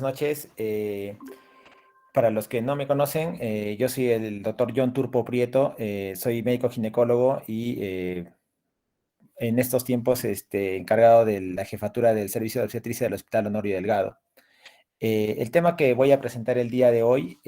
Noches. Para los que no me conocen, yo soy el doctor John Turpo Prieto, soy médico ginecólogo y en estos tiempos encargado de la jefatura del servicio de obstetricia del Hospital Honorio Delgado. El tema que voy a presentar el día de hoy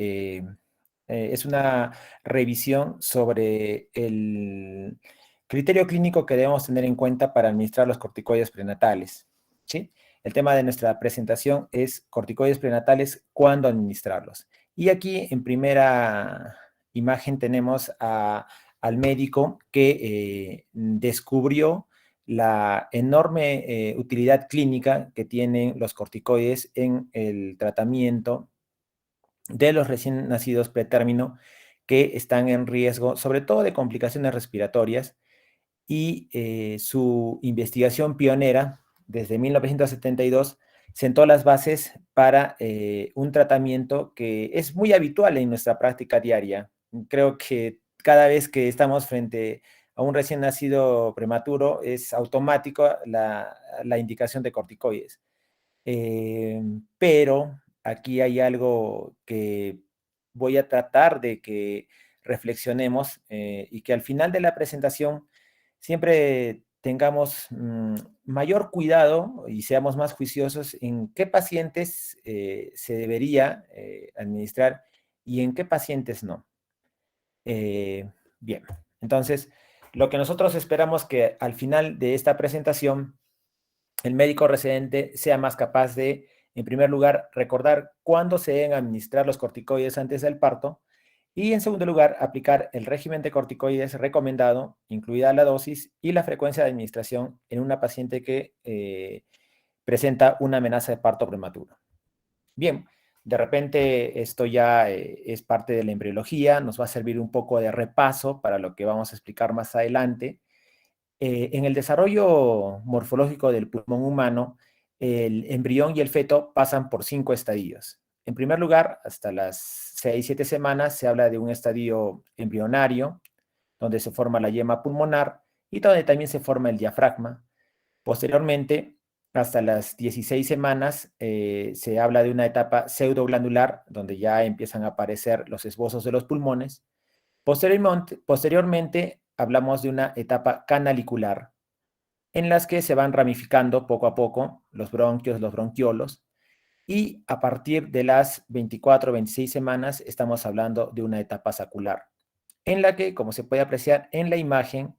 es una revisión sobre el criterio clínico que debemos tener en cuenta para administrar los corticoides prenatales, ¿sí? El tema de nuestra presentación es corticoides prenatales, ¿cuándo administrarlos? Y aquí en primera imagen tenemos al médico que descubrió la enorme utilidad clínica que tienen los corticoides en el tratamiento de los recién nacidos pretérmino que están en riesgo, sobre todo de complicaciones respiratorias, y su investigación pionera desde 1972 sentó las bases para un tratamiento que es muy habitual en nuestra práctica diaria. Creo que cada vez que estamos frente a un recién nacido prematuro es automático la indicación de corticoides. Pero aquí hay algo que voy a tratar de que reflexionemos y que al final de la presentación siempre tengamos mayor cuidado y seamos más juiciosos en qué pacientes se debería administrar y en qué pacientes no. Bien, entonces lo que nosotros esperamos que al final de esta presentación el médico residente sea más capaz de, en primer lugar, recordar cuándo se deben administrar los corticoides antes del parto y, en segundo lugar, aplicar el régimen de corticoides recomendado, incluida la dosis y la frecuencia de administración en una paciente que presenta una amenaza de parto prematuro. Bien, de repente esto ya es parte de la embriología, nos va a servir un poco de repaso para lo que vamos a explicar más adelante. En el desarrollo morfológico del pulmón humano, el embrión y el feto pasan por 5 estadios. En primer lugar, hasta las 6-7 semanas se habla de un estadio embrionario, donde se forma la yema pulmonar y donde también se forma el diafragma. Posteriormente, hasta las 16 semanas, se habla de una etapa pseudoglandular, donde ya empiezan a aparecer los esbozos de los pulmones. Posteriormente, hablamos de una etapa canalicular, en las que se van ramificando poco a poco los bronquios, los bronquiolos, y a partir de las 24 o 26 semanas estamos hablando de una etapa sacular, en la que, como se puede apreciar en la imagen,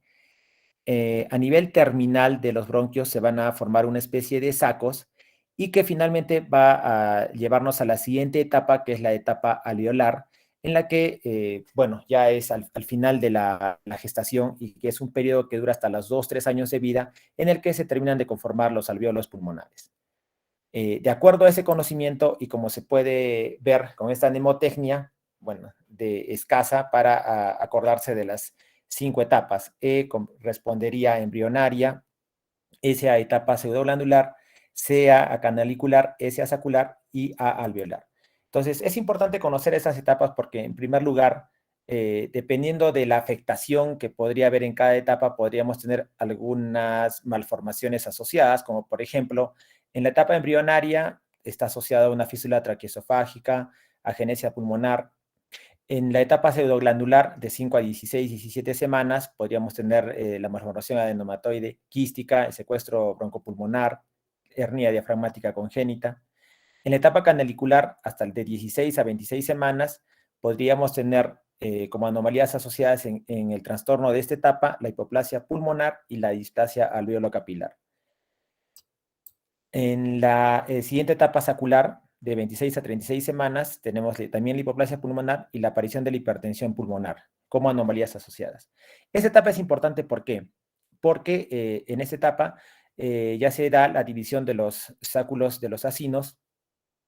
a nivel terminal de los bronquios se van a formar una especie de sacos y que finalmente va a llevarnos a la siguiente etapa, que es la etapa alveolar, en la que, bueno, ya es al final de la gestación y que es un periodo que dura hasta los 2-3 años de vida, en el que se terminan de conformar los alvéolos pulmonares. De acuerdo a ese conocimiento y como se puede ver con esta mnemotecnia, bueno, de escasa para acordarse de las 5 etapas. Correspondería a embrionaria, S a etapa pseudoglandular, C a canalicular, S a sacular y A alveolar. Entonces, es importante conocer esas etapas porque, en primer lugar, dependiendo de la afectación que podría haber en cada etapa, podríamos tener algunas malformaciones asociadas, como por ejemplo, en la etapa embrionaria está asociada a una fístula traqueosofágica, agenesia pulmonar. En la etapa pseudoglandular, de 5 a 16, 17 semanas, podríamos tener la malformación adenomatoide quística, el secuestro broncopulmonar, hernia diafragmática congénita. En la etapa canalicular, hasta el de 16 a 26 semanas, podríamos tener como anomalías asociadas en el trastorno de esta etapa la hipoplasia pulmonar y la displasia alveolo-capilar. En la siguiente etapa sacular, de 26 a 36 semanas, tenemos también la hipoplasia pulmonar y la aparición de la hipertensión pulmonar como anomalías asociadas. Esta etapa es importante, ¿por qué? Porque en esta etapa ya se da la división de los sáculos de los acinos,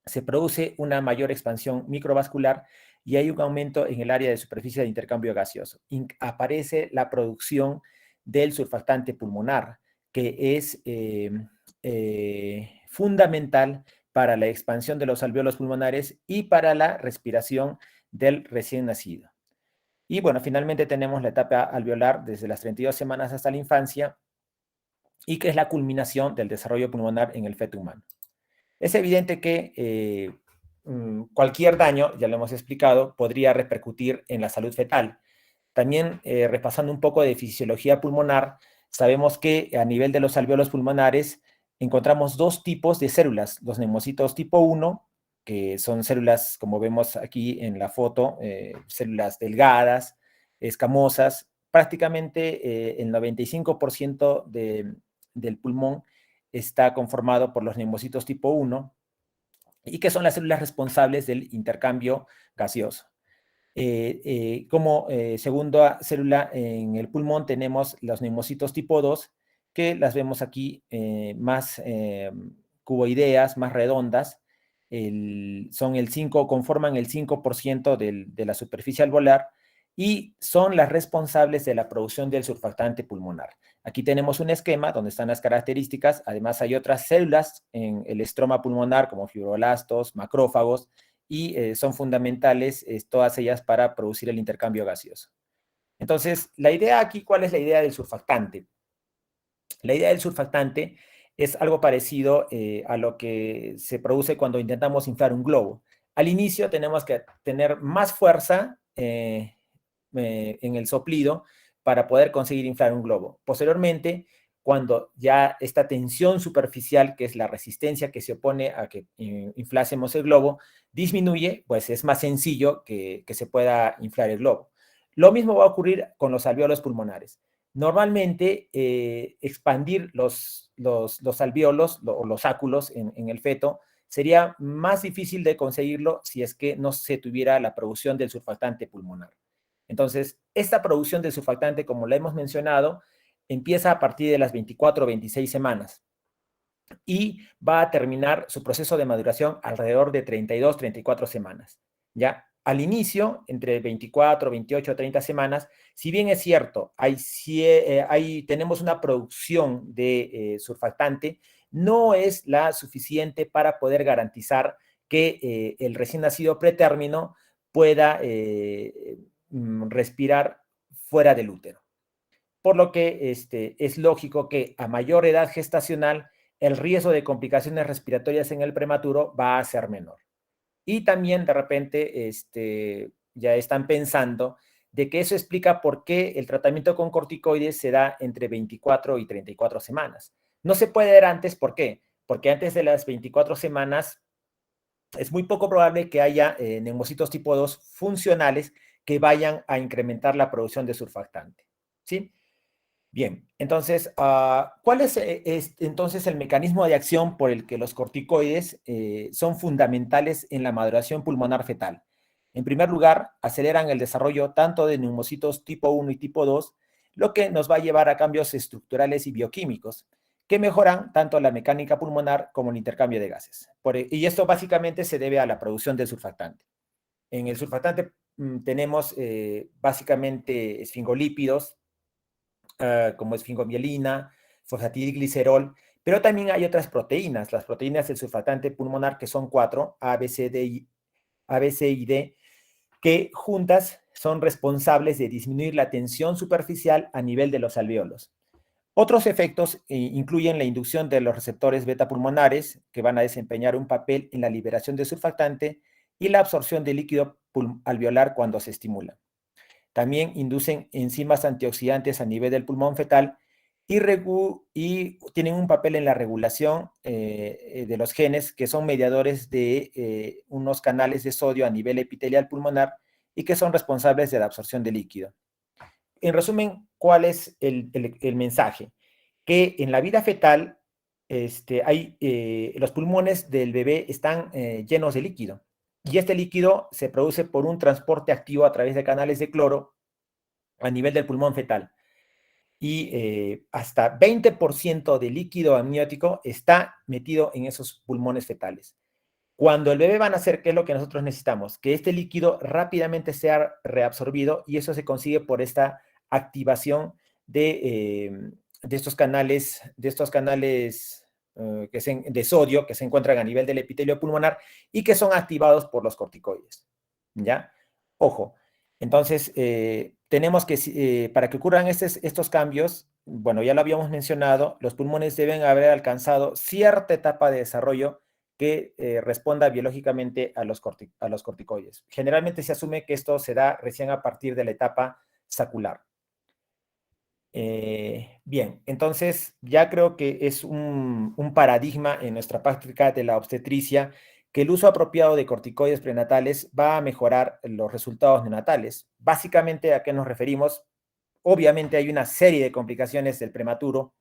se produce una mayor expansión microvascular y hay un aumento en el área de superficie de intercambio gaseoso. Aparece la producción del surfactante pulmonar, que es fundamental para la expansión de los alvéolos pulmonares y para la respiración del recién nacido. Y bueno, finalmente tenemos la etapa alveolar desde las 32 semanas hasta la infancia y que es la culminación del desarrollo pulmonar en el feto humano. Es evidente que cualquier daño, ya lo hemos explicado, podría repercutir en la salud fetal. También, repasando un poco de fisiología pulmonar, sabemos que a nivel de los alvéolos pulmonares encontramos dos tipos de células, los neumocitos tipo 1, que son células, como vemos aquí en la foto, células delgadas, escamosas. Prácticamente el 95% del pulmón está conformado por los neumocitos tipo 1 y que son las células responsables del intercambio gaseoso. Como segunda célula en el pulmón tenemos los neumocitos tipo 2, que las vemos aquí más cuboideas, más redondas. Son el 5, conforman el 5% de la superficie alveolar y son las responsables de la producción del surfactante pulmonar. Aquí tenemos un esquema donde están las características. Además, hay otras células en el estroma pulmonar, como fibroblastos, macrófagos, y son fundamentales todas ellas para producir el intercambio gaseoso. Entonces, la idea aquí, ¿cuál es la idea del surfactante? La idea del surfactante es algo parecido a lo que se produce cuando intentamos inflar un globo. Al inicio tenemos que tener más fuerza en el soplido para poder conseguir inflar un globo. Posteriormente, cuando ya esta tensión superficial, que es la resistencia que se opone a que inflásemos el globo, disminuye, pues es más sencillo que se pueda inflar el globo. Lo mismo va a ocurrir con los alvéolos pulmonares. Normalmente, expandir los alvéolos o los áculos en el feto sería más difícil de conseguirlo si es que no se tuviera la producción del surfactante pulmonar. Entonces, esta producción del surfactante, como la hemos mencionado, empieza a partir de las 24 o 26 semanas y va a terminar su proceso de maduración alrededor de 32, 34 semanas. ¿Ya? Al inicio, entre 24, 28, 30 semanas, si bien es cierto, tenemos una producción de surfactante, no es la suficiente para poder garantizar que el recién nacido pretérmino pueda respirar fuera del útero. Por lo que es lógico que a mayor edad gestacional, el riesgo de complicaciones respiratorias en el prematuro va a ser menor. Y también de repente ya están pensando de que eso explica por qué el tratamiento con corticoides se da entre 24 y 34 semanas. No se puede dar antes, ¿por qué? Porque antes de las 24 semanas es muy poco probable que haya neumocitos tipo 2 funcionales que vayan a incrementar la producción de surfactante. ¿Sí? Bien, entonces, ¿cuál es entonces el mecanismo de acción por el que los corticoides son fundamentales en la maduración pulmonar fetal? En primer lugar, aceleran el desarrollo tanto de neumocitos tipo 1 y tipo 2, lo que nos va a llevar a cambios estructurales y bioquímicos que mejoran tanto la mecánica pulmonar como el intercambio de gases. Y esto básicamente se debe a la producción del surfactante. En el surfactante tenemos básicamente esfingolípidos, como esfingomielina, fosfatidilglicerol, pero también hay otras proteínas, las proteínas del surfactante pulmonar, que son 4, A, B, C, y D, que juntas son responsables de disminuir la tensión superficial a nivel de los alvéolos. Otros efectos incluyen la inducción de los receptores beta pulmonares, que van a desempeñar un papel en la liberación de surfactante y la absorción de líquido alveolar cuando se estimula. También inducen enzimas antioxidantes a nivel del pulmón fetal y tienen un papel en la regulación de los genes, que son mediadores de unos canales de sodio a nivel epitelial pulmonar y que son responsables de la absorción de líquido. En resumen, ¿cuál es el mensaje? Que en la vida fetal los pulmones del bebé están llenos de líquido y este líquido se produce por un transporte activo a través de canales de cloro a nivel del pulmón fetal. Y hasta 20% de líquido amniótico está metido en esos pulmones fetales. Cuando el bebé va a nacer, ¿qué es lo que nosotros necesitamos? Que este líquido rápidamente sea reabsorbido y eso se consigue por esta activación de estos canales, de sodio que se encuentran a nivel del epitelio pulmonar y que son activados por los corticoides. ¿Ya? Ojo. Entonces, tenemos que, para que ocurran estos cambios, bueno, ya lo habíamos mencionado, los pulmones deben haber alcanzado cierta etapa de desarrollo que responda biológicamente a los corticoides. Generalmente se asume que esto se da recién a partir de la etapa sacular. Bien, entonces ya creo que es un paradigma en nuestra práctica de la obstetricia que el uso apropiado de corticoides prenatales va a mejorar los resultados neonatales. Básicamente, ¿a qué nos referimos? Obviamente hay una serie de complicaciones del prematuro,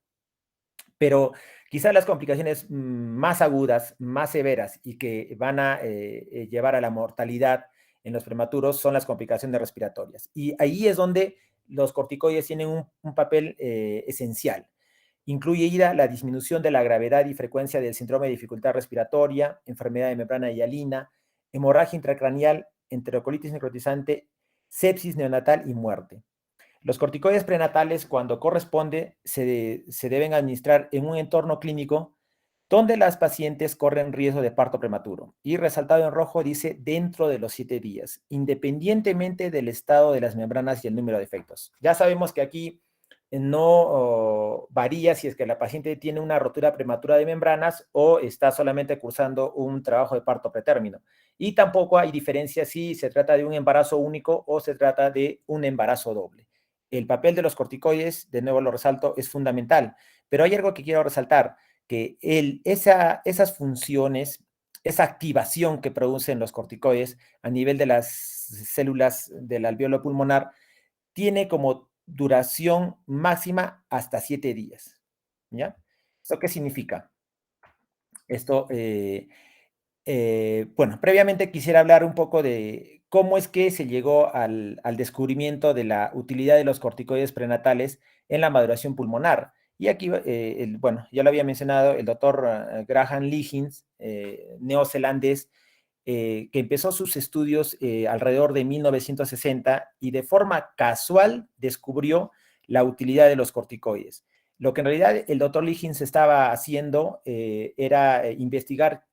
pero quizás las complicaciones más agudas, más severas y que van a llevar a la mortalidad en los prematuros son las complicaciones respiratorias. Y ahí es donde los corticoides tienen un papel esencial. Incluye la disminución de la gravedad y frecuencia del síndrome de dificultad respiratoria, enfermedad de membrana hialina, hemorragia intracraneal, enterocolitis necrotizante, sepsis neonatal y muerte. Los corticoides prenatales, cuando corresponde, se deben administrar en un entorno clínico donde las pacientes corren riesgo de parto prematuro. Y resaltado en rojo dice dentro de los 7 días, independientemente del estado de las membranas y el número de efectos. Ya sabemos que aquí no varía si es que la paciente tiene una rotura prematura de membranas o está solamente cursando un trabajo de parto pretérmino. Y tampoco hay diferencia si se trata de un embarazo único o se trata de un embarazo doble. El papel de los corticoides, de nuevo lo resalto, es fundamental. Pero hay algo que quiero resaltar, que esas funciones, esa activación que producen los corticoides a nivel de las células del alveolo pulmonar, tiene como duración máxima hasta 7 días. ¿Ya? ¿Esto qué significa? Esto, bueno, previamente quisiera hablar un poco de cómo es que se llegó al descubrimiento de la utilidad de los corticoides prenatales en la maduración pulmonar. Y aquí, bueno, ya lo había mencionado, el doctor Graham Liggins, neozelandés, que empezó sus estudios alrededor de 1960 y de forma casual descubrió la utilidad de los corticoides. Lo que en realidad el doctor Liggins estaba haciendo era investigar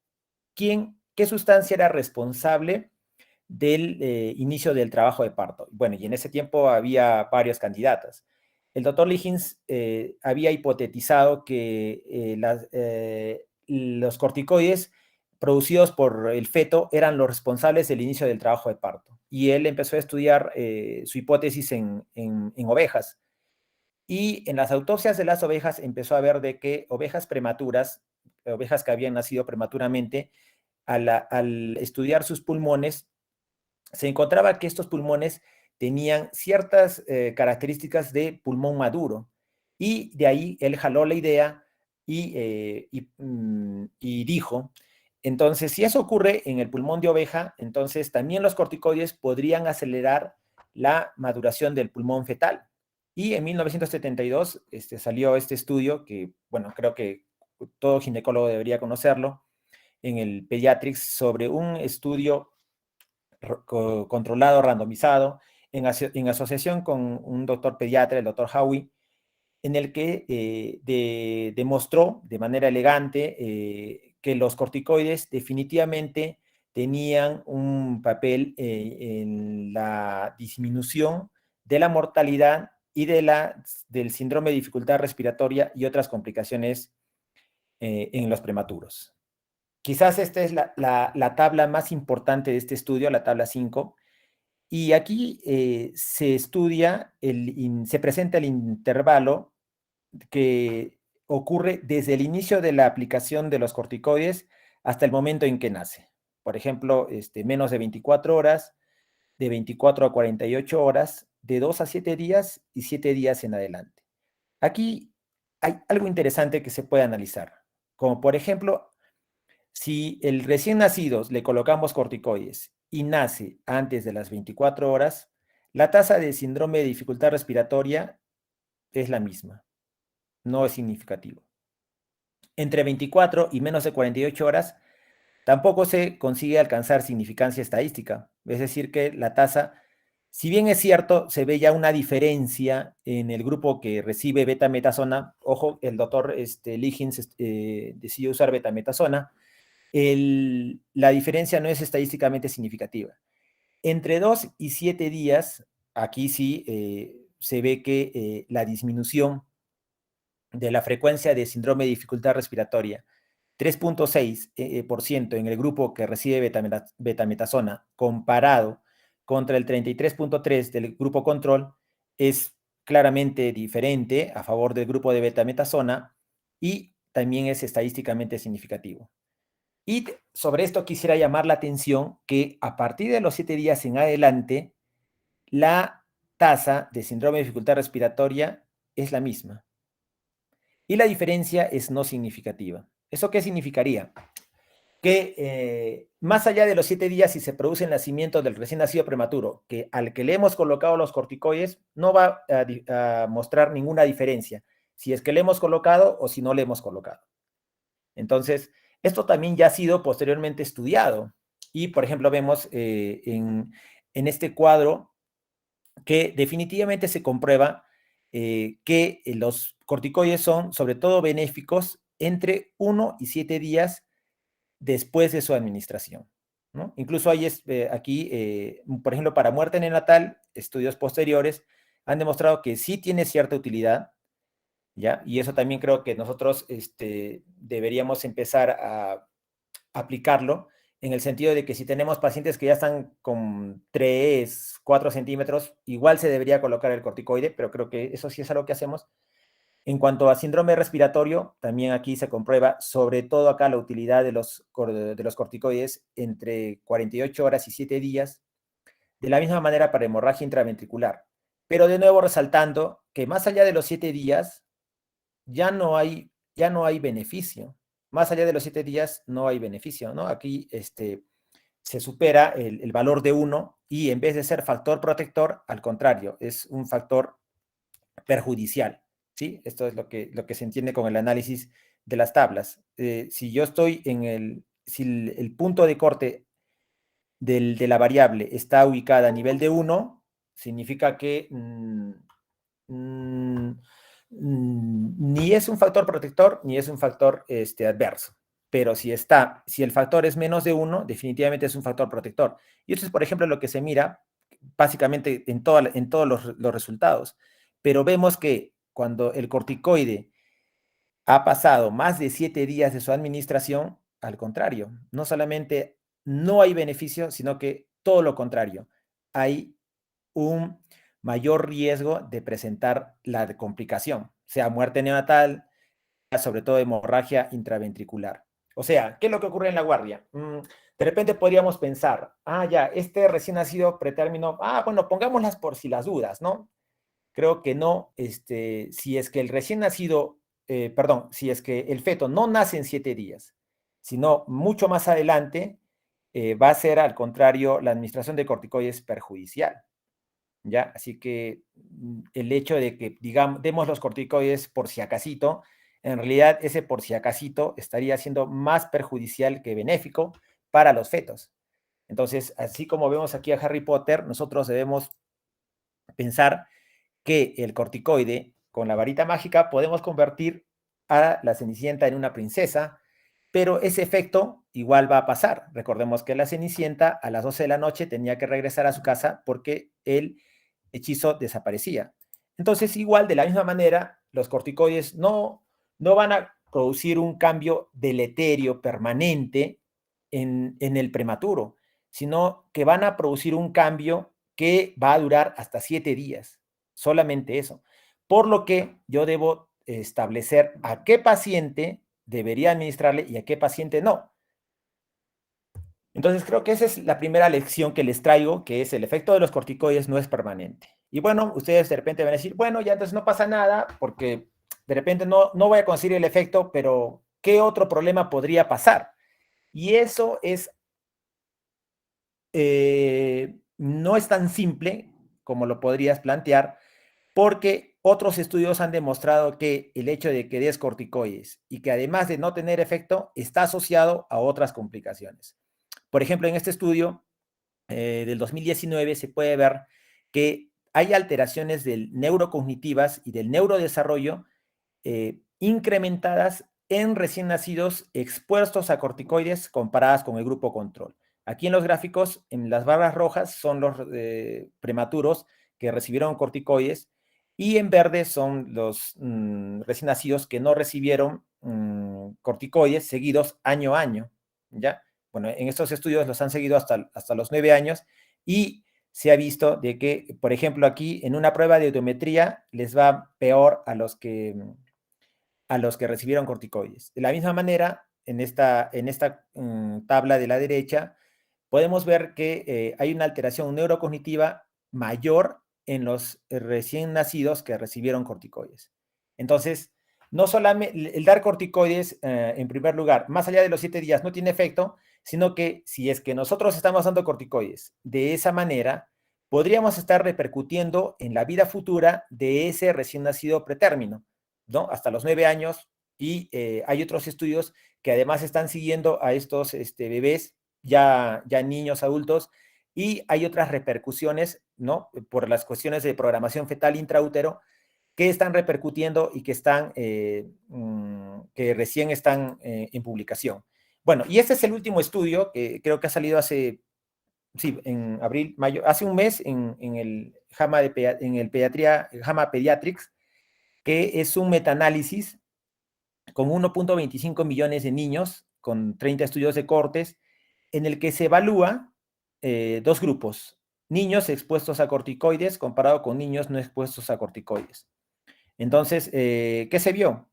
qué sustancia era responsable del inicio del trabajo de parto. Bueno, y en ese tiempo había varias candidatas. El doctor Liggins había hipotetizado que los corticoides producidos por el feto eran los responsables del inicio del trabajo de parto. Y él empezó a estudiar su hipótesis en ovejas. Y en las autopsias de las ovejas empezó a ver de que ovejas prematuras, ovejas que habían nacido prematuramente, al estudiar sus pulmones, se encontraba que estos pulmones tenían ciertas características de pulmón maduro. Y de ahí él jaló la idea y dijo, entonces, si eso ocurre en el pulmón de oveja, entonces también los corticoides podrían acelerar la maduración del pulmón fetal. Y en 1972 salió este estudio que, bueno, creo que todo ginecólogo debería conocerlo, en el Pediatrics, sobre un estudio controlado, randomizado, en asociación con un doctor pediatra, el doctor Howie, en el que demostró de manera elegante que los corticoides definitivamente tenían un papel en la disminución de la mortalidad y del síndrome de dificultad respiratoria y otras complicaciones en los prematuros. Quizás esta es la tabla más importante de este estudio, la tabla 5, y aquí se estudia, se presenta el intervalo que ocurre desde el inicio de la aplicación de los corticoides hasta el momento en que nace. Por ejemplo, menos de 24 horas, de 24 a 48 horas, de 2 a 7 días y 7 días en adelante. Aquí hay algo interesante que se puede analizar, como por ejemplo, si el recién nacido le colocamos corticoides y nace antes de las 24 horas, la tasa de síndrome de dificultad respiratoria es la misma, no es significativo. Entre 24 y menos de 48 horas, tampoco se consigue alcanzar significancia estadística. Es decir, que la tasa, si bien es cierto, se ve ya una diferencia en el grupo que recibe betametasona. Ojo, el doctor Liggins decidió usar betametasona. La diferencia no es estadísticamente significativa. Entre 2 y 7 días, aquí sí se ve que la disminución de la frecuencia de síndrome de dificultad respiratoria 3,6% en el grupo que recibe betametasona comparado contra el 33,3% del grupo control es claramente diferente a favor del grupo de betametasona y también es estadísticamente significativo. Y sobre esto quisiera llamar la atención que a partir de los 7 días en adelante, la tasa de síndrome de dificultad respiratoria es la misma. Y la diferencia es no significativa. ¿Eso qué significaría? Que más allá de los 7 días, si se produce el nacimiento del recién nacido prematuro, que al que le hemos colocado los corticoides, no va a mostrar ninguna diferencia, si es que le hemos colocado o si no le hemos colocado. Entonces, esto también ya ha sido posteriormente estudiado. Y, por ejemplo, vemos en este cuadro que definitivamente se comprueba que los corticoides son sobre todo benéficos entre 1 y 7 días después de su administración, ¿no? Incluso hay aquí, por ejemplo, para muerte neonatal, estudios posteriores han demostrado que sí tiene cierta utilidad, ¿ya? Y eso también creo que nosotros deberíamos empezar a aplicarlo en el sentido de que si tenemos pacientes que ya están con 3, 4 centímetros, igual se debería colocar el corticoide, pero creo que eso sí es algo que hacemos. En cuanto a síndrome respiratorio, también aquí se comprueba, sobre todo acá, la utilidad de los corticoides entre 48 horas y 7 días, de la misma manera para hemorragia intraventricular. Pero de nuevo resaltando que más allá de los 7 días, ya no hay beneficio. Más allá de los 7 días no hay beneficio, ¿no? Aquí se supera el valor de 1 y en vez de ser factor protector, al contrario, es un factor perjudicial, ¿sí? Esto es lo que se entiende con el análisis de las tablas. Si yo estoy si el punto de corte de la variable está ubicada a nivel de 1, significa que ni es un factor protector ni es un factor adverso. Pero si el factor es menos de 1, definitivamente es un factor protector. Y esto es, por ejemplo, lo que se mira básicamente en todos los resultados. Pero vemos que cuando el corticoide ha pasado más de 7 días de su administración, al contrario, no solamente no hay beneficio, sino que todo lo contrario, hay un mayor riesgo de presentar la complicación, sea muerte neonatal, sobre todo hemorragia intraventricular. O sea, ¿qué es lo que ocurre en la guardia? De repente podríamos pensar, ya, este recién nacido pretérmino, bueno, pongámoslas por si las dudas, ¿no? Creo que no, si es que el recién nacido, si es que el feto no nace en 7 días, sino mucho más adelante, va a ser al contrario la administración de corticoides perjudicial, ¿ya? Así que el hecho de que, digamos, demos los corticoides por si acasito, en realidad ese por si acasito estaría siendo más perjudicial que benéfico para los fetos. Entonces, así como vemos aquí a Harry Potter, nosotros debemos pensar que el corticoide, con la varita mágica, podemos convertir a la Cenicienta en una princesa, pero ese efecto igual va a pasar. Recordemos que la Cenicienta a las 12 de la noche tenía que regresar a su casa porque el hechizo desaparecía. Entonces, igual, de la misma manera, los corticoides no van a producir un cambio deleterio permanente en el prematuro, sino que van a producir un cambio que va a durar hasta 7 días. Solamente eso. Por lo que yo debo establecer a qué paciente debería administrarle y a qué paciente no. Entonces creo que esa es la primera lección que les traigo, que es el efecto de los corticoides no es permanente. Y bueno, ustedes de repente van a decir, bueno, ya entonces no pasa nada, porque de repente no voy a conseguir el efecto, pero ¿qué otro problema podría pasar? Y eso no es tan simple como lo podrías plantear, porque otros estudios han demostrado que el hecho de que des corticoides y que además de no tener efecto, está asociado a otras complicaciones. Por ejemplo, en este estudio del 2019 se puede ver que hay alteraciones neurocognitivas y del neurodesarrollo incrementadas en recién nacidos expuestos a corticoides comparadas con el grupo control. Aquí en los gráficos, en las barras rojas, son los prematuros que recibieron corticoides y en verde son los recién nacidos que no recibieron corticoides seguidos año a año, ¿ya? Bueno, en estos estudios los han seguido hasta los 9 años y se ha visto de que, por ejemplo, aquí en una prueba de audiometría les va peor a los que recibieron corticoides. De la misma manera, en esta tabla de la derecha, podemos ver que hay una alteración neurocognitiva mayor en los recién nacidos que recibieron corticoides. Entonces, no solamente el dar corticoides, en primer lugar, más allá de los 7 días, no tiene efecto, sino que si es que nosotros estamos dando corticoides de esa manera, podríamos estar repercutiendo en la vida futura de ese recién nacido pretérmino, ¿no? Hasta los 9 años, y hay otros estudios que además están siguiendo a estos bebés, ya niños adultos, y hay otras repercusiones, ¿no? Por las cuestiones de programación fetal intraútero, que están repercutiendo y que que recién están en publicación. Bueno, y este es el último estudio que creo que ha salido sí, en abril, mayo, hace un mes en el JAMA Pediatrics, que es un metaanálisis con 1.25 millones de niños, con 30 estudios de cohortes, en el que se evalúa dos grupos, niños expuestos a corticoides comparado con niños no expuestos a corticoides. Entonces, ¿qué se vio?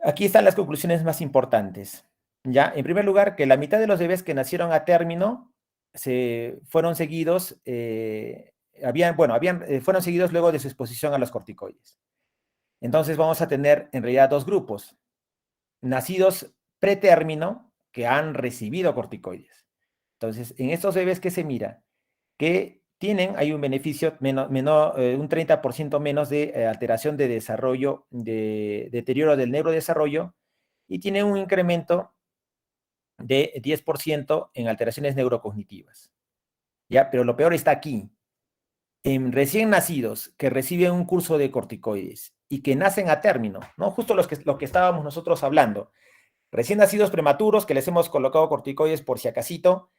Aquí están las conclusiones más importantes. Ya, en primer lugar, que la mitad de los bebés que nacieron a término fueron seguidos, fueron seguidos luego de su exposición a los corticoides. Entonces vamos a tener en realidad dos grupos: nacidos pretérmino que han recibido corticoides. Entonces, en estos bebés, ¿qué se mira? Que hay un beneficio, un 30% menos de alteración de desarrollo, de deterioro del neurodesarrollo, y tiene un incremento de 10% en alteraciones neurocognitivas. ¿Ya? Pero lo peor está aquí. En recién nacidos que reciben un curso de corticoides y que nacen a término, ¿no? Justo lo que estábamos nosotros hablando. Recién nacidos prematuros que les hemos colocado corticoides por si acasito,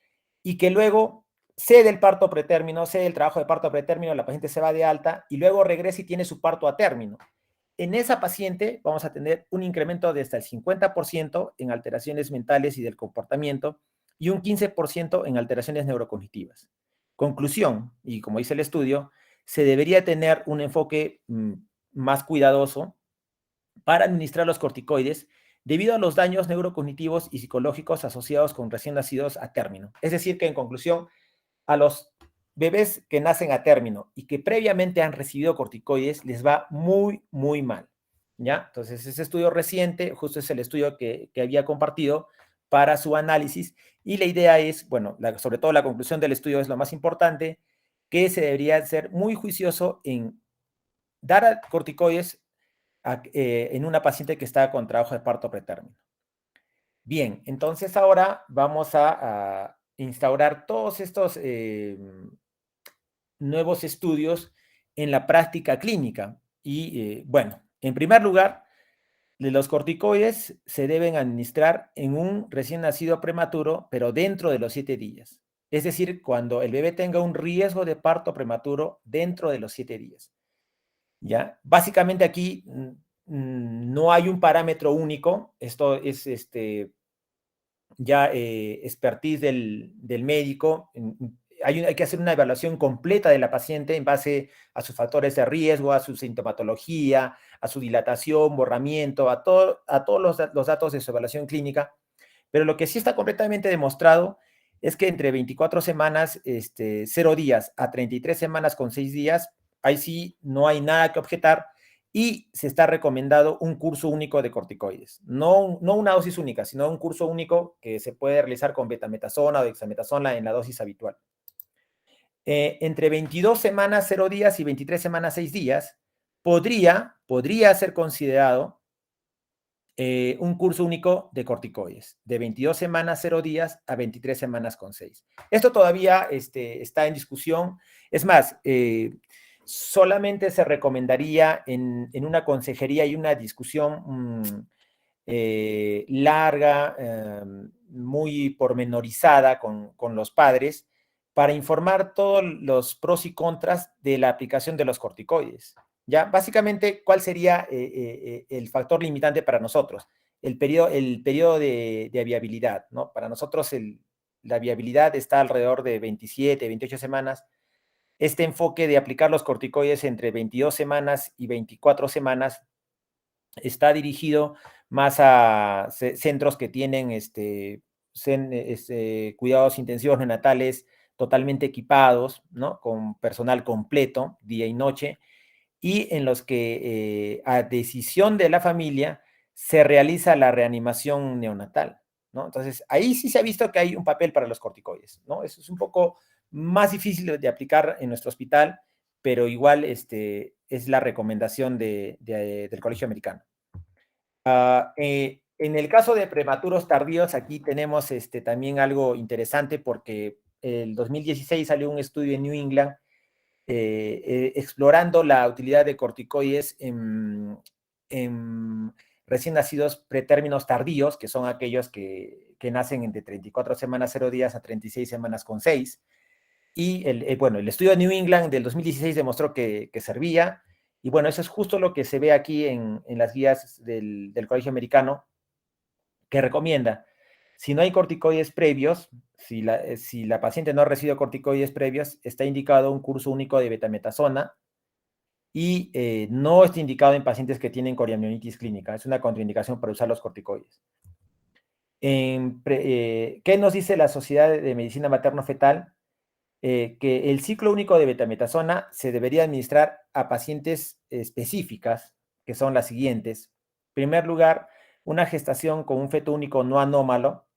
y que luego cede el parto pretérmino, cede el trabajo de parto pretérmino, la paciente se va de alta y luego regresa y tiene su parto a término. En esa paciente vamos a tener un incremento de hasta el 50% en alteraciones mentales y del comportamiento y un 15% en alteraciones neurocognitivas. Conclusión, y como dice el estudio, se debería tener un enfoque más cuidadoso para administrar los corticoides debido a los daños neurocognitivos y psicológicos asociados con recién nacidos a término. Es decir, que en conclusión, a los bebés que nacen a término y que previamente han recibido corticoides les va muy, muy mal, ¿ya? Entonces, ese estudio reciente, justo es el estudio que había compartido para su análisis, y la idea es, bueno, sobre todo la conclusión del estudio es lo más importante, que se debería ser muy juicioso en dar corticoides en una paciente que está con trabajo de parto pretérmino. Bien, entonces ahora vamos a instaurar todos estos nuevos estudios en la práctica clínica. Y bueno, en primer lugar, los corticoides se deben administrar en un recién nacido prematuro, pero dentro de los 7 días. Es decir, cuando el bebé tenga un riesgo de parto prematuro dentro de los 7 días. ¿Ya? Básicamente aquí no hay un parámetro único. Esto es ya expertise del médico. Hay que hacer una evaluación completa de la paciente en base a sus factores de riesgo, a su sintomatología, a su dilatación, borramiento, a todos los datos de su evaluación clínica. Pero lo que sí está completamente demostrado es que entre 24 semanas, 0 días, a 33 semanas con 6 días, ahí sí no hay nada que objetar, y se está recomendado un curso único de corticoides. No una dosis única, sino un curso único que se puede realizar con betametasona o dexametasona en la dosis habitual. Entre 22 semanas, 0 días, y 23 semanas, 6 días, podría ser considerado un curso único de corticoides, de 22 semanas, 0 días, a 23 semanas con 6. Esto todavía está en discusión. Es más, solamente se recomendaría en una consejería y una discusión larga, muy pormenorizada con los padres, para informar todos los pros y contras de la aplicación de los corticoides. ¿Ya? Básicamente, ¿cuál sería el factor limitante para nosotros? El periodo de viabilidad, ¿no? Para nosotros la viabilidad está alrededor de 27, 28 semanas. Este enfoque de aplicar los corticoides entre 22 semanas y 24 semanas está dirigido más a centros que tienen cuidados intensivos neonatales totalmente equipados, ¿no? Con personal completo, día y noche, y en los que a decisión de la familia se realiza la reanimación neonatal, ¿no? Entonces, ahí sí se ha visto que hay un papel para los corticoides, ¿no? Eso es un poco más difícil de aplicar en nuestro hospital, pero igual es la recomendación del Colegio Americano. En el caso de prematuros tardíos, aquí tenemos también algo interesante porque el 2016 salió un estudio en New England explorando la utilidad de corticoides en recién nacidos pretérminos tardíos, que son aquellos que nacen entre 34 semanas 0 días a 36 semanas con 6. Y bueno, el estudio de New England del 2016 demostró que servía. Y bueno, eso es justo lo que se ve aquí en las guías del Colegio Americano, que recomienda, si no hay corticoides previos, si la paciente no ha recibido corticoides previos, está indicado un curso único de betametasona y no está indicado en pacientes que tienen coriamionitis clínica. Es una contraindicación para usar los corticoides. ¿Qué nos dice la Sociedad de Medicina Materno-Fetal? Que el ciclo único de betametasona se debería administrar a pacientes específicas, que son las siguientes. En primer lugar, una gestación con un feto único no anómalo,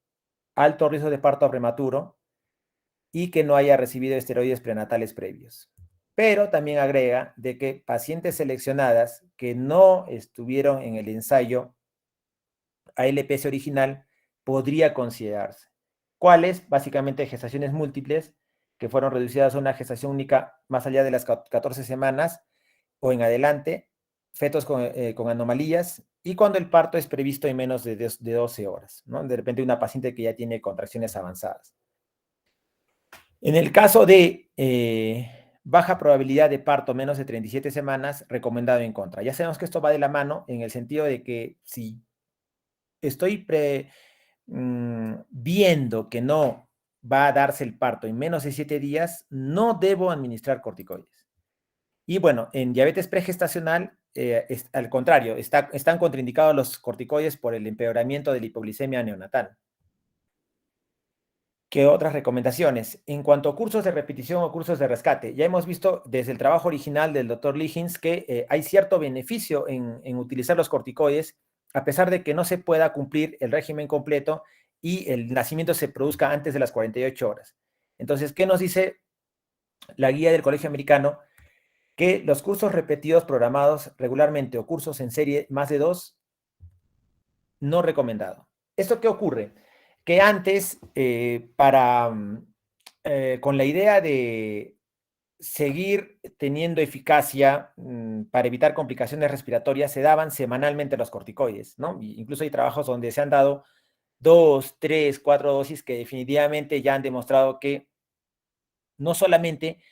alto riesgo de parto prematuro y que no haya recibido esteroides prenatales previos. Pero también agrega de que pacientes seleccionadas que no estuvieron en el ensayo ALPS original podría considerarse. ¿Cuáles? Básicamente gestaciones múltiples que fueron reducidas a una gestación única más allá de las 14 semanas o en adelante, fetos con anomalías y cuando el parto es previsto en menos de 12 horas, ¿no? De repente una paciente que ya tiene contracciones avanzadas. En el caso de baja probabilidad de parto menos de 37 semanas, recomendado en contra. Ya sabemos que esto va de la mano en el sentido de que si estoy viendo que no va a darse el parto en menos de 7 días, no debo administrar corticoides. Y bueno, en diabetes pregestacional, al contrario, están contraindicados los corticoides por el empeoramiento de la hipoglicemia neonatal. ¿Qué otras recomendaciones? En cuanto a cursos de repetición o cursos de rescate, ya hemos visto desde el trabajo original del doctor Liggins que hay cierto beneficio en utilizar los corticoides, a pesar de que no se pueda cumplir el régimen completo y el nacimiento se produzca antes de las 48 horas. Entonces, ¿qué nos dice la guía del Colegio Americano? Que los cursos repetidos programados regularmente o cursos en serie más de 2, no recomendado. ¿Esto qué ocurre? Que antes, con la idea de seguir teniendo eficacia para evitar complicaciones respiratorias, se daban semanalmente los corticoides, ¿no? Incluso hay trabajos donde se han dado 2, 3, 4 dosis que definitivamente ya han demostrado que no solamente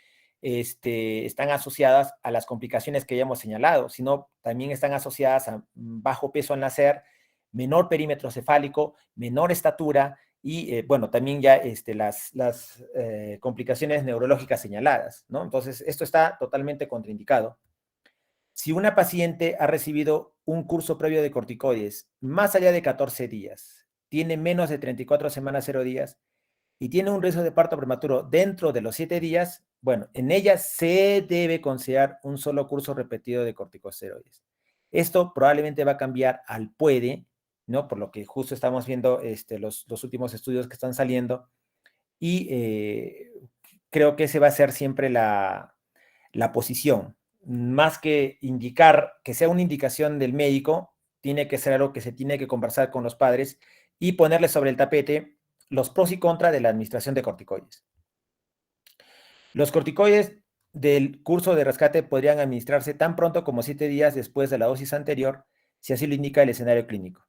están asociadas a las complicaciones que ya hemos señalado, sino también están asociadas a bajo peso al nacer, menor perímetro cefálico, menor estatura y, bueno, también ya las complicaciones neurológicas señaladas, ¿no? Entonces, esto está totalmente contraindicado. Si una paciente ha recibido un curso previo de corticoides más allá de 14 días, tiene menos de 34 semanas 0 días, y tiene un riesgo de parto prematuro dentro de los 7 días, bueno, en ella se debe considerar un solo curso repetido de corticosteroides. Esto probablemente va a cambiar al puede, ¿no? Por lo que justo estamos viendo los últimos estudios que están saliendo y creo que ese va a ser siempre la posición. Más que indicar, que sea una indicación del médico, tiene que ser algo que se tiene que conversar con los padres y ponerle sobre el tapete los pros y contras de la administración de corticoides. Los corticoides del curso de rescate podrían administrarse tan pronto como 7 días después de la dosis anterior, si así lo indica el escenario clínico.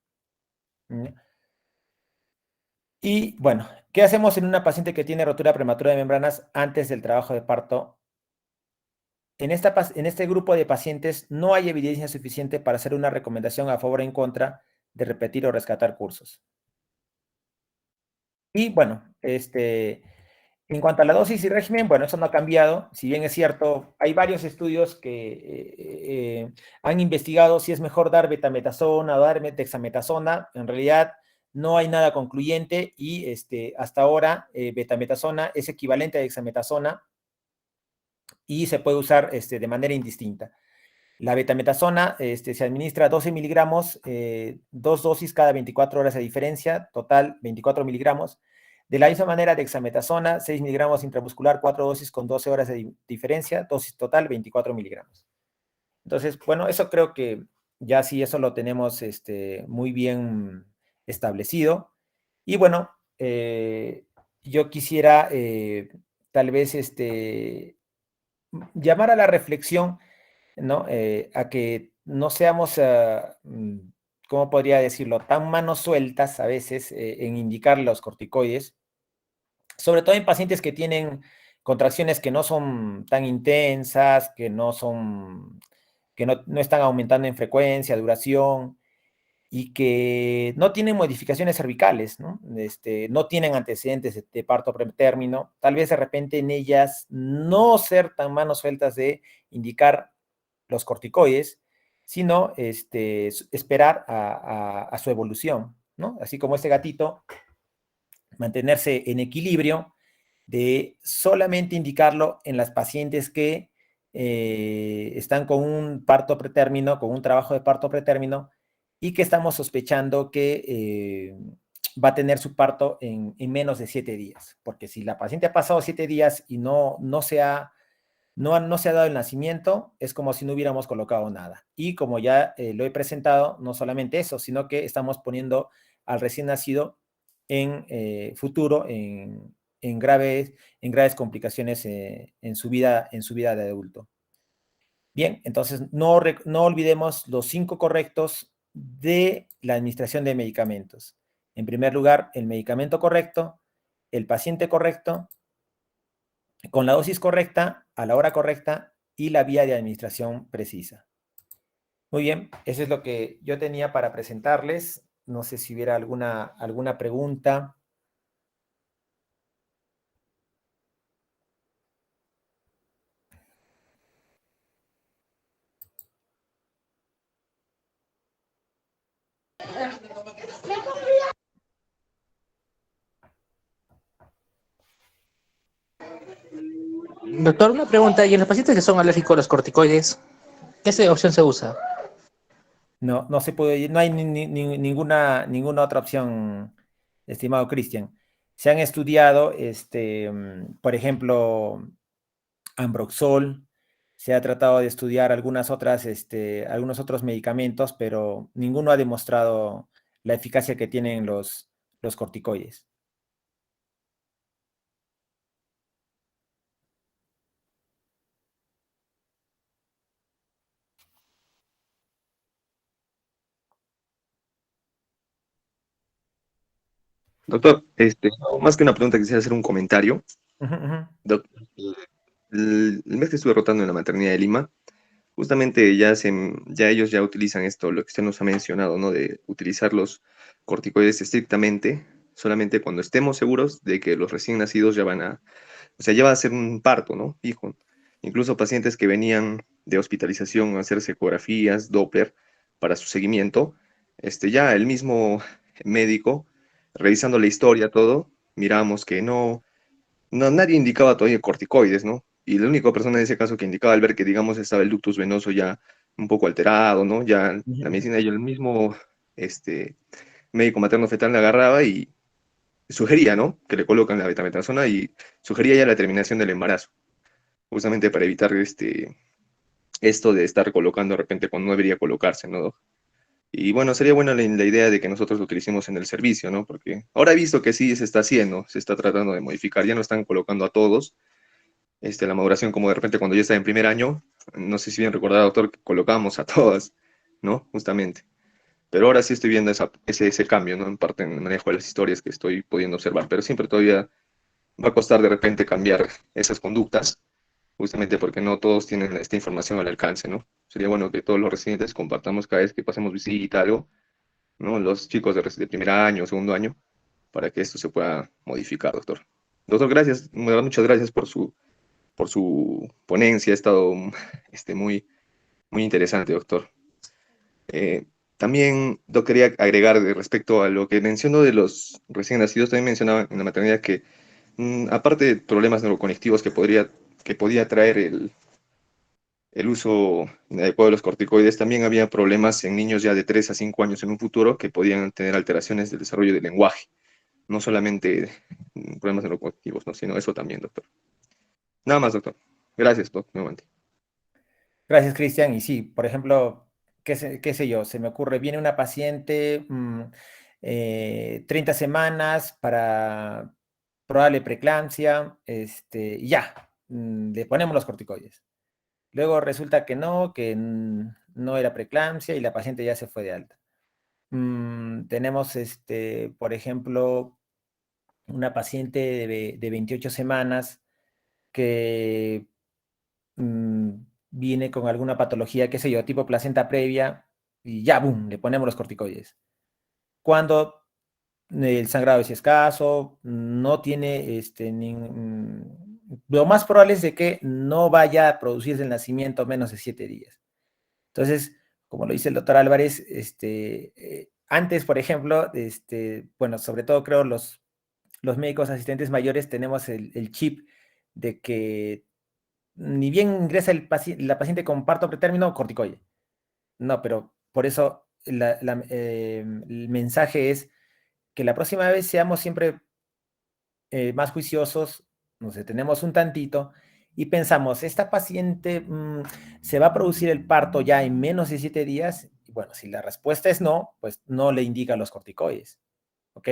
Y bueno, ¿qué hacemos en una paciente que tiene rotura prematura de membranas antes del trabajo de parto? En este grupo de pacientes no hay evidencia suficiente para hacer una recomendación a favor o en contra de repetir o rescatar cursos. Y bueno, en cuanto a la dosis y régimen, bueno, eso no ha cambiado. Si bien es cierto, hay varios estudios que han investigado si es mejor dar betametasona o dar dexametasona. En realidad, no hay nada concluyente y hasta ahora betametasona es equivalente a dexametasona y se puede usar de manera indistinta. La betametasona se administra 12 miligramos, dos dosis cada 24 horas de diferencia, total 24 miligramos. De la misma manera, dexametasona, 6 miligramos intramuscular, 4 dosis con 12 horas de diferencia, dosis total 24 miligramos. Entonces, bueno, eso creo que ya sí, eso lo tenemos muy bien establecido. Y bueno, yo quisiera tal vez llamar a la reflexión, ¿no? A que no seamos, ¿cómo podría decirlo?, tan manos sueltas a veces en indicar los corticoides, sobre todo en pacientes que tienen contracciones que no son tan intensas, que no están aumentando en frecuencia, duración, y que no tienen modificaciones cervicales, ¿no? No tienen antecedentes de parto pretérmino, tal vez de repente en ellas no ser tan manos sueltas de indicar los corticoides, sino esperar a su evolución, ¿no? Así como este gatito, mantenerse en equilibrio de solamente indicarlo en las pacientes que están con un parto pretérmino, con un trabajo de parto pretérmino, y que estamos sospechando que va a tener su parto en menos de 7 días. Porque si la paciente ha pasado 7 días y no se ha dado el nacimiento, es como si no hubiéramos colocado nada. Y como ya lo he presentado, no solamente eso, sino que estamos poniendo al recién nacido en futuro en graves complicaciones en su vida de adulto. Bien, entonces no olvidemos los 5 correctos de la administración de medicamentos. En primer lugar, el medicamento correcto, el paciente correcto, con la dosis correcta, a la hora correcta y la vía de administración precisa. Muy bien, eso es lo que yo tenía para presentarles. No sé si hubiera alguna pregunta. Doctor, una pregunta. ¿Y en los pacientes que son alérgicos a los corticoides, qué opción se usa? No se puede, no hay ninguna otra opción, estimado Cristian. Se han estudiado, por ejemplo, Ambroxol, se ha tratado de estudiar algunos otros medicamentos, pero ninguno ha demostrado la eficacia que tienen los corticoides. Doctor, más que una pregunta, quisiera hacer un comentario. Ujú, ujú. Doc, el mes que estuve rotando en la maternidad de Lima, justamente ya ellos ya utilizan esto, lo que usted nos ha mencionado, ¿no? De utilizar los corticoides estrictamente, solamente cuando estemos seguros de que los recién nacidos o sea, ya va a ser un parto, ¿no? Fijo. Incluso pacientes que venían de hospitalización a hacerse ecografías, Doppler, para su seguimiento, ya el mismo médico, revisando la historia, todo, miramos que nadie indicaba todavía corticoides, ¿no? Y la única persona en ese caso que indicaba al ver que, digamos, estaba el ductus venoso ya un poco alterado, ¿no? Ya la Ujú. medicina, yo el mismo médico materno fetal le agarraba y sugería, ¿no? Que le colocan la betametasona y sugería ya la terminación del embarazo, justamente para evitar esto de estar colocando de repente cuando no debería colocarse, ¿no? Y bueno, sería buena la idea de que nosotros lo utilicemos en el servicio, ¿no? Porque ahora he visto que sí se está haciendo, se está tratando de modificar, ya no están colocando a todos, la maduración como de repente cuando yo estaba en primer año, no sé si bien recordado, doctor, que colocábamos a todas, ¿no? Justamente. Pero ahora sí estoy viendo ese cambio, ¿no? En parte en el manejo de las historias que estoy pudiendo observar, pero siempre todavía va a costar de repente cambiar esas conductas, justamente porque no todos tienen esta información al alcance, ¿no? Sería bueno que todos los residentes compartamos cada vez que pasemos visita, algo, ¿no? Los chicos de primer año, segundo año, para que esto se pueda modificar, doctor. Doctor, gracias, muchas gracias por su ponencia, ha estado muy, muy interesante, doctor. También yo quería agregar respecto a lo que mencionó de los recién nacidos, también mencionaba en la maternidad que aparte de problemas neuroconectivos que podía traer el uso inadecuado de los corticoides, también había problemas en niños ya de 3 a 5 años en un futuro que podían tener alteraciones del desarrollo del lenguaje, no solamente problemas neurocognitivos, ¿no? Sino eso también, doctor. Nada más, doctor. Gracias, doctor, nuevamente. Gracias, Cristian. Y sí, por ejemplo, qué sé yo, se me ocurre, viene una paciente, 30 semanas para probable preeclampsia, y ya, le ponemos los corticoides. Luego resulta que no era preeclampsia y la paciente ya se fue de alta. Tenemos, por ejemplo, una paciente de 28 semanas que viene con alguna patología, qué sé yo, tipo placenta previa, y ya, boom, le ponemos los corticoides. Cuando el sangrado es escaso, no tiene, lo más probable es de que no vaya a producirse el nacimiento menos de 7 días. Entonces, como lo dice el doctor Álvarez, antes, por ejemplo, bueno, sobre todo creo los médicos asistentes mayores tenemos el chip de que ni bien ingresa la paciente con parto pretérmino, corticoide. No, pero por eso el mensaje es que la próxima vez seamos siempre más juiciosos, nos detenemos un tantito y pensamos, esta paciente se va a producir el parto ya en menos de 7 días. Y bueno, si la respuesta es no, pues no le indica los corticoides. ¿Ok?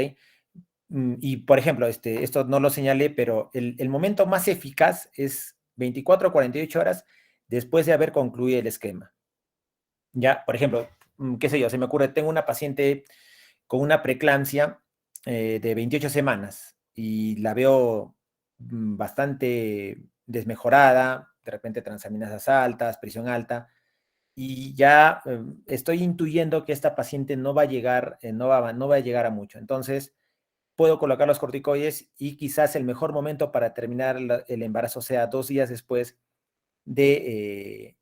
Y por ejemplo, esto no lo señalé, pero el momento más eficaz es 24 a 48 horas después de haber concluido el esquema. Ya, por ejemplo, qué sé yo, se me ocurre, tengo una paciente con una preeclampsia de 28 semanas y la veo bastante desmejorada, de repente transaminasas altas, presión alta, y ya estoy intuyendo que esta paciente no va a llegar, no va a llegar a mucho. Entonces, puedo colocar los corticoides y quizás el mejor momento para terminar el embarazo sea 2 días después de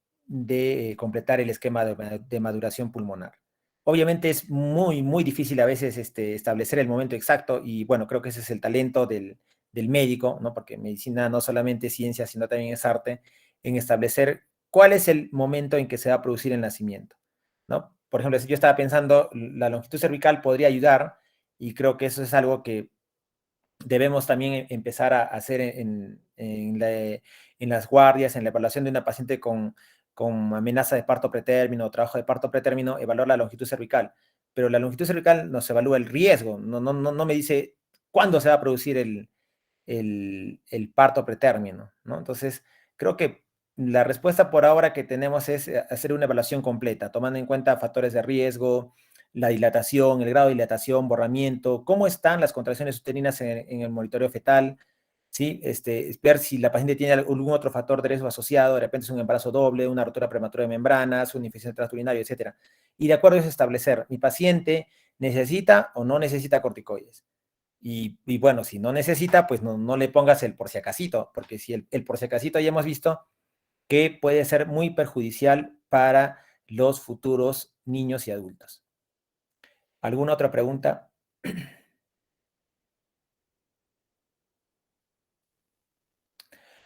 completar el esquema de maduración pulmonar. Obviamente es muy, muy difícil a veces establecer el momento exacto y bueno, creo que ese es el talento del médico, ¿no? Porque medicina no solamente es ciencia, sino también es arte, en establecer cuál es el momento en que se va a producir el nacimiento, ¿no? Por ejemplo, si yo estaba pensando, la longitud cervical podría ayudar y creo que eso es algo que debemos también empezar a hacer en las guardias, en la evaluación de una paciente con amenaza de parto pretérmino o trabajo de parto pretérmino, evaluar la longitud cervical. Pero la longitud cervical nos evalúa el riesgo, no me dice cuándo se va a producir el parto pretérmino, ¿no? Entonces, creo que la respuesta por ahora que tenemos es hacer una evaluación completa, tomando en cuenta factores de riesgo, la dilatación, el grado de dilatación, borramiento, cómo están las contracciones uterinas en el monitoreo fetal, ¿sí? Ver si la paciente tiene algún otro factor de riesgo asociado, de repente es un embarazo doble, una rotura prematura de membranas, una infección transurinaria, etc. Y de acuerdo a eso establecer, mi paciente necesita o no necesita corticoides. Y bueno, si no necesita, pues no le pongas el por si acasito, porque si el por si acasito ya hemos visto que puede ser muy perjudicial para los futuros niños y adultos. ¿Alguna otra pregunta?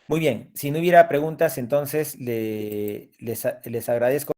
Muy bien, si no hubiera preguntas, entonces les agradezco.